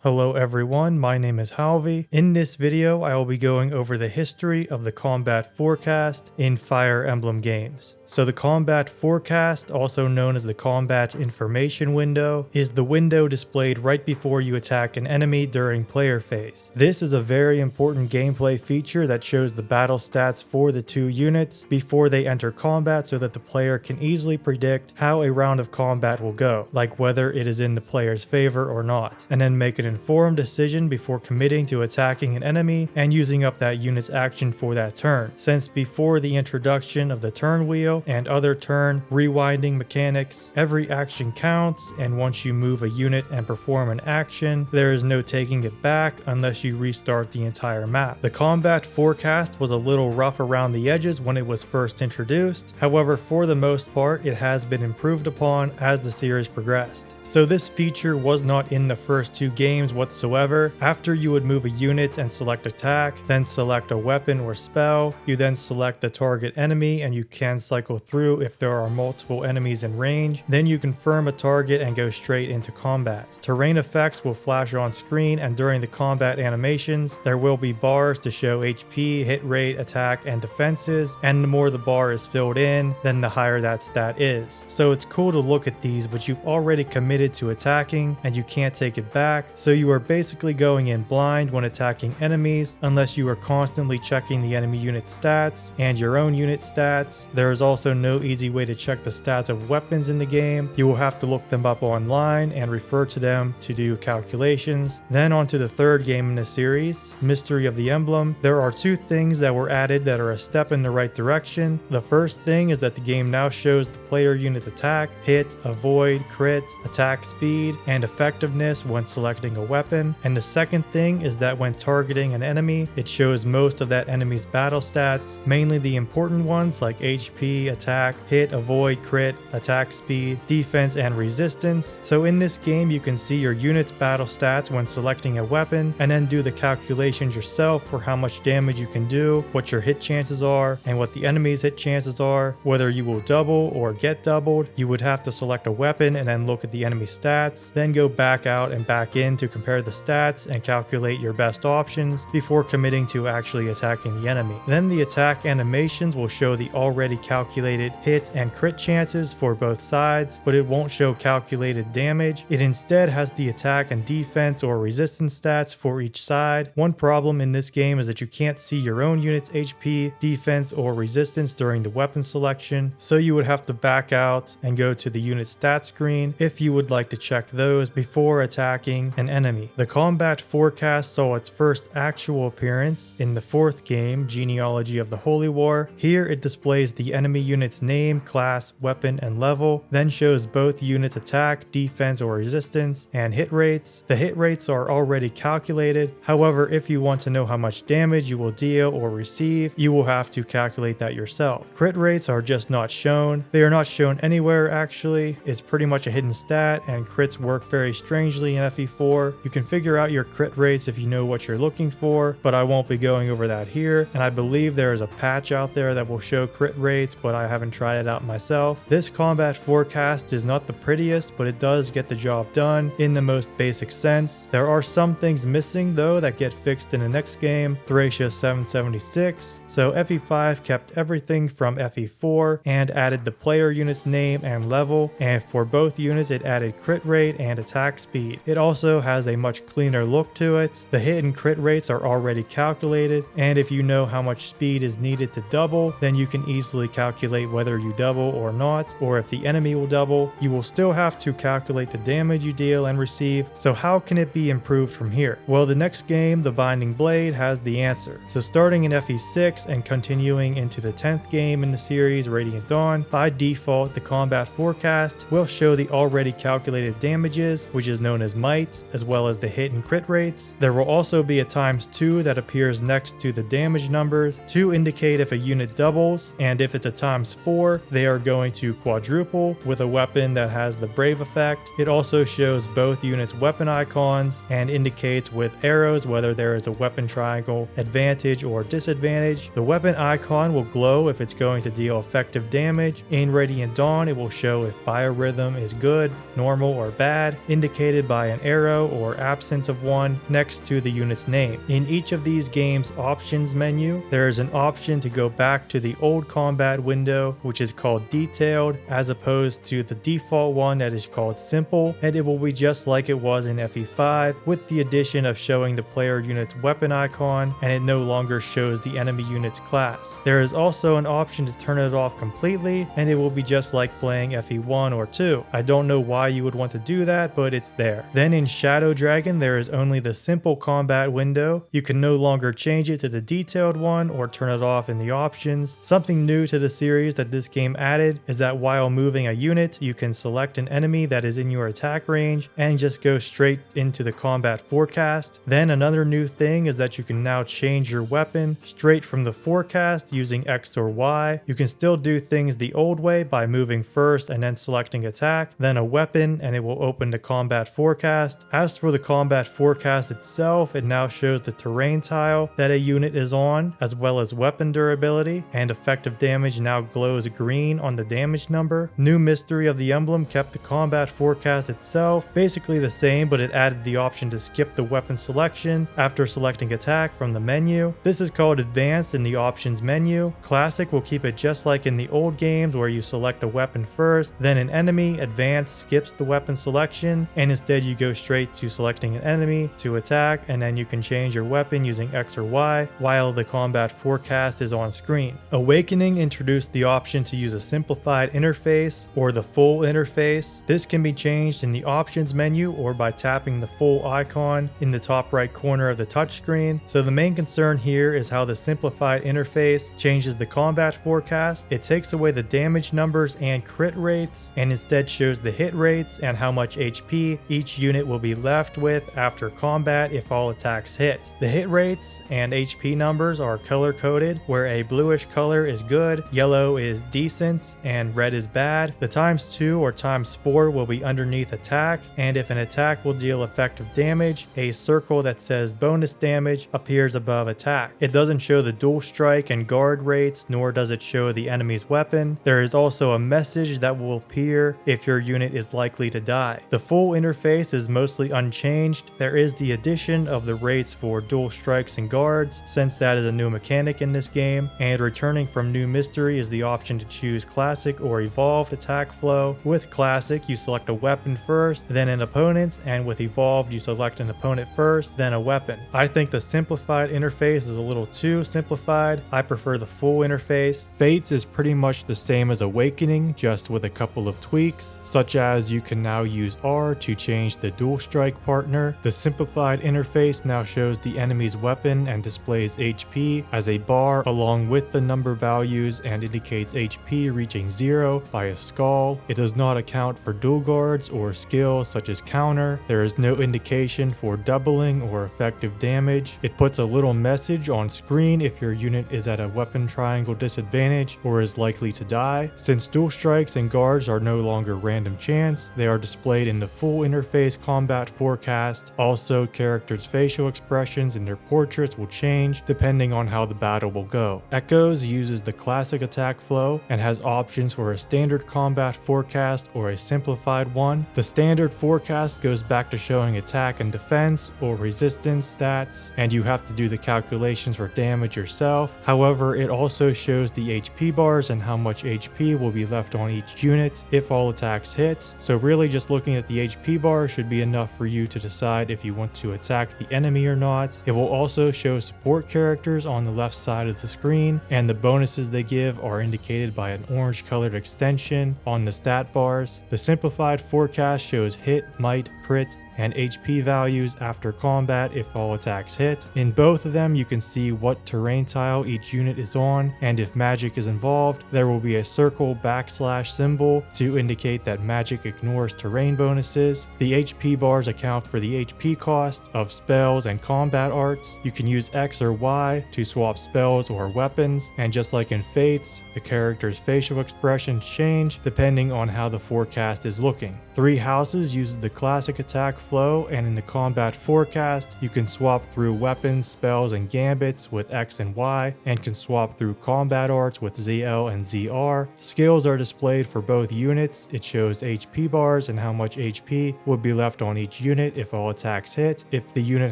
Hello everyone, my name is Halvey. In this video, I will be going over the history of the combat forecast in Fire Emblem games. So the combat forecast, also known as the combat information window, is the window displayed right before you attack an enemy during player phase. This is a very important gameplay feature that shows the battle stats for the two units before they enter combat so that the player can easily predict how a round of combat will go, like whether it is in the player's favor or not, and then make an informed decision before committing to attacking an enemy and using up that unit's action for that turn, since before the introduction of the turn wheel and other turn rewinding mechanics, every action counts, and once you move a unit and perform an action, there is no taking it back unless you restart the entire map. The combat forecast was a little rough around the edges when it was first introduced, however for the most part it has been improved upon as the series progressed. So this feature was not in the first two games whatsoever. After you would move a unit and select attack, then select a weapon or spell, you then select the target enemy and you can cycle through if there are multiple enemies in range. Then you confirm a target and go straight into combat. Terrain effects will flash on screen, and during the combat animations, there will be bars to show HP, hit rate, attack, and defenses, and the more the bar is filled in, then the higher that stat is. So it's cool to look at these, but you've already committed to attacking and you can't take it back, so you are basically going in blind when attacking enemies unless you are constantly checking the enemy unit stats and your own unit stats. There is also no easy way to check the stats of weapons in the game. You will have to look them up online and refer to them to do calculations. Then on to the third game in the series, Mystery of the Emblem. There are two things that were added that are a step in the right direction. The first thing is that the game now shows the player unit's attack, hit, avoid, crit, attack speed, and effectiveness when selecting a weapon. And the second thing is that when targeting an enemy, it shows most of that enemy's battle stats, mainly the important ones like HP, attack, hit, avoid, crit, attack speed, defense, and resistance. So in this game, you can see your unit's battle stats when selecting a weapon, and then do the calculations yourself for how much damage you can do, what your hit chances are, and what the enemy's hit chances are. Whether you will double or get doubled, you would have to select a weapon and then look at the enemy stats, then go back out and back in to compare the stats and calculate your best options before committing to actually attacking the enemy. Then the attack animations will show the already calculated hit and crit chances for both sides, but it won't show calculated damage. It instead has the attack and defense or resistance stats for each side. One problem in this game is that you can't see your own unit's HP, defense, or resistance during the weapon selection, so you would have to back out and go to the unit stat screen if you would like to check those before attacking an enemy. The combat forecast saw its first actual appearance in the fourth game, Genealogy of the Holy War. Here it displays the enemy unit's name, class, weapon, and level, then shows both units' attack, defense, or resistance, and hit rates. The hit rates are already calculated. However, if you want to know how much damage you will deal or receive, you will have to calculate that yourself. Crit rates are just not shown. They are not shown anywhere actually. It's pretty much a hidden stat, and crits work very strangely in FE4. You can figure out your crit rates if you know what you're looking for, but I won't be going over that here, and I believe there is a patch out there that will show crit rates, but I haven't tried it out myself. This combat forecast is not the prettiest, but it does get the job done in the most basic sense. There are some things missing though that get fixed in the next game, FE17. So FE5 kept everything from FE4 and added the player unit's name and level, and for both units it added crit rate and attack speed. It also has a much cleaner look to it. The hit and crit rates are already calculated, and if you know how much speed is needed to double, then you can easily calculate whether you double or not, or if the enemy will double. You will still have to calculate the damage you deal and receive, so how can it be improved from here? Well, the next game, The Binding Blade, has the answer. So starting in FE6 and continuing into the 10th game in the series, Radiant Dawn, by default the combat forecast will show the already calculated damages, which is known as might, as well as the hit and crit rates. There will also be a ×2 that appears next to the damage numbers to indicate if a unit doubles, and if it's a ×4, they are going to quadruple with a weapon that has the Brave effect. It also shows both units' weapon icons and indicates with arrows whether there is a weapon triangle advantage or disadvantage. The weapon icon will glow if it's going to deal effective damage. In Radiant Dawn, it will show if biorhythm is good, normal or bad, indicated by an arrow or absence of one next to the unit's name. In each of these games' options menu, there is an option to go back to the old combat window, which is called detailed, as opposed to the default one that is called simple, and it will be just like it was in FE5, with the addition of showing the player unit's weapon icon, and it no longer shows the enemy unit's class. There is also an option to turn it off completely, and it will be just like playing FE1 or 2. I don't know why you would want to do that, but it's there. Then in Shadow Dragon, there is only the simple combat window. You can no longer change it to the detailed one or turn it off in the options. Something new to the series that this game added is that while moving a unit, you can select an enemy that is in your attack range and just go straight into the combat forecast. Then another new thing is that you can now change your weapon straight from the forecast using X or Y. You can still do things the old way by moving first and then selecting attack, then a weapon, and it will open the combat forecast. As for the combat forecast itself, it now shows the terrain tile that a unit is on, as well as weapon durability, and effective damage now glows green on the damage number. New mystery of the emblem kept the combat forecast itself basically the same, but it added the option to skip the weapon selection after selecting attack from the menu. This is called advanced in the options menu. Classic will keep it just like in the old games where you select a weapon first, then an enemy. Advanced skips the weapon selection, and instead you go straight to selecting an enemy to attack, and then you can change your weapon using X or Y while the combat forecast is on screen. Awakening introduced the option to use a simplified interface or the full interface. This can be changed in the options menu or by tapping the full icon in the top right corner of the touchscreen. So the main concern here is how the simplified interface changes the combat forecast. It takes away the damage numbers and crit rates and instead shows the hit rates and how much HP each unit will be left with after combat if all attacks hit. The hit rates and HP numbers are color coded, where a bluish color is good, yellow is decent, and red is bad. The ×2 or ×4 will be underneath attack, and if an attack will deal effective damage, a circle that says bonus damage appears above attack. It doesn't show the dual strike and guard rates, nor does it show the enemy's weapon. There is also a message that will appear if your unit is likely to die. The full interface is mostly unchanged. There is the addition of the rates for dual strikes and guards, since that is a new mechanic in this game, and returning from new mystery is the option to choose classic or evolved attack flow. With classic, you select a weapon first, then an opponent, and with evolved, you select an opponent first, then a weapon. I think the simplified interface is a little too simplified. I prefer the full interface. Fates is pretty much the same as Awakening, just with a couple of tweaks, such as you can now use R to change the dual strike partner. The simplified interface now shows the enemy's weapon and displays HP as a bar along with the number values and indicates HP reaching 0 by a skull. It does not account for dual guards or skills such as counter. There is no indication for doubling or effective damage. It puts a little message on screen if your unit is at a weapon triangle disadvantage or is likely to die. Since dual strikes and guards are no longer random chance, they are displayed in the full interface combat forecast. Also, characters' facial expressions in their portraits will change depending on how the battle will go. Echoes uses the classic attack flow and has options for a standard combat forecast or a simplified one. The standard forecast goes back to showing attack and defense or resistance stats, and you have to do the calculations for damage yourself. However, it also shows the HP bars and how much HP will be left on each unit if all attacks hit. So really just looking at the HP bar should be enough for you to decide if you want to attack the enemy or not. It will also show support characters on the left side of the screen, and the bonuses they give are indicated by an orange colored extension on the stat bars. The simplified forecast shows hit, might, crit, and HP values after combat if all attacks hit. In both of them, you can see what terrain tile each unit is on, and if magic is involved, there will be a circle / symbol to indicate that magic ignores terrain bonuses. The HP bars account for the HP cost of spells and combat arts. You can use X or Y to swap spells or weapons, and just like in Fates, the character's facial expressions change depending on how the forecast is looking. Three Houses uses the classic classic attack flow, and in the combat forecast, you can swap through weapons, spells, and gambits with X and Y, and can swap through combat arts with ZL and ZR. Skills are displayed for both units. It shows HP bars and how much HP would be left on each unit if all attacks hit. If the unit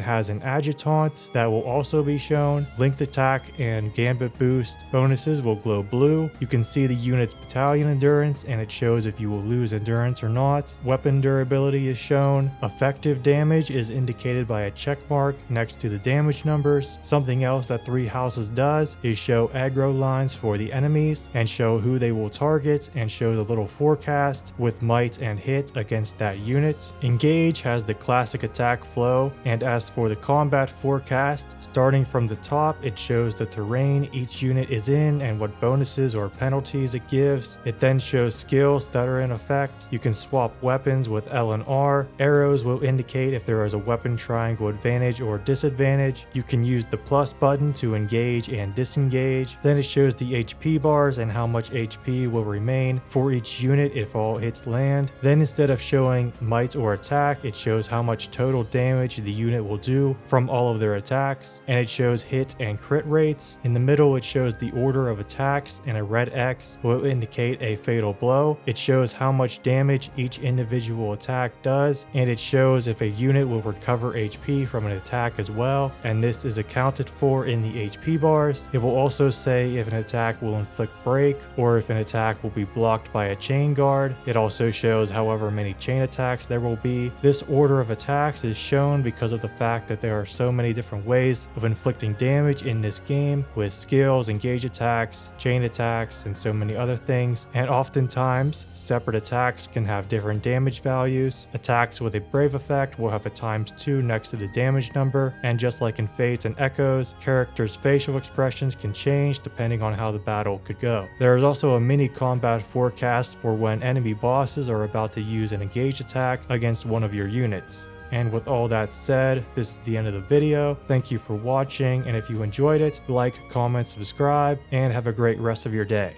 has an adjutant, that will also be shown. Linked attack and gambit boost bonuses will glow blue. You can see the unit's battalion endurance, and it shows if you will lose endurance or not. Weapon durability is shown. Effective damage is indicated by a check mark next to the damage numbers. Something else that Three Houses does is show aggro lines for the enemies and show who they will target, and show the little forecast with might and hit against that unit. Engage has the classic attack flow, and as for the combat forecast, starting from the top, it shows the terrain each unit is in and what bonuses or penalties it gives. It then shows skills that are in effect. You can swap weapons with L and R. Arrows will indicate if there is a weapon triangle advantage or disadvantage. You can use the plus button to engage and disengage. Then it shows the HP bars and how much HP will remain for each unit if all hits land. Then instead of showing might or attack, it shows how much total damage the unit will do from all of their attacks, and it shows hit and crit rates. In the middle, it shows the order of attacks, and a red X will indicate a fatal blow. It shows how much damage each individual attack does, and it shows if a unit will recover HP from an attack as well, and this is accounted for in the HP bars. It will also say if an attack will inflict break or if an attack will be blocked by a chain guard. It also shows however many chain attacks there will be. This order of attacks is shown because of the fact that there are so many different ways of inflicting damage in this game, with skills, engage attacks, chain attacks, and so many other things, and oftentimes separate attacks can have different damage values. Attacks with a brave effect will have a ×2 next to the damage number, and just like in Fates and Echoes, characters' facial expressions can change depending on how the battle could go. There is also a mini combat forecast for when enemy bosses are about to use an engage attack against one of your units. And with all that said, this is the end of the video. Thank you for watching, and if you enjoyed it, like, comment, subscribe, and have a great rest of your day.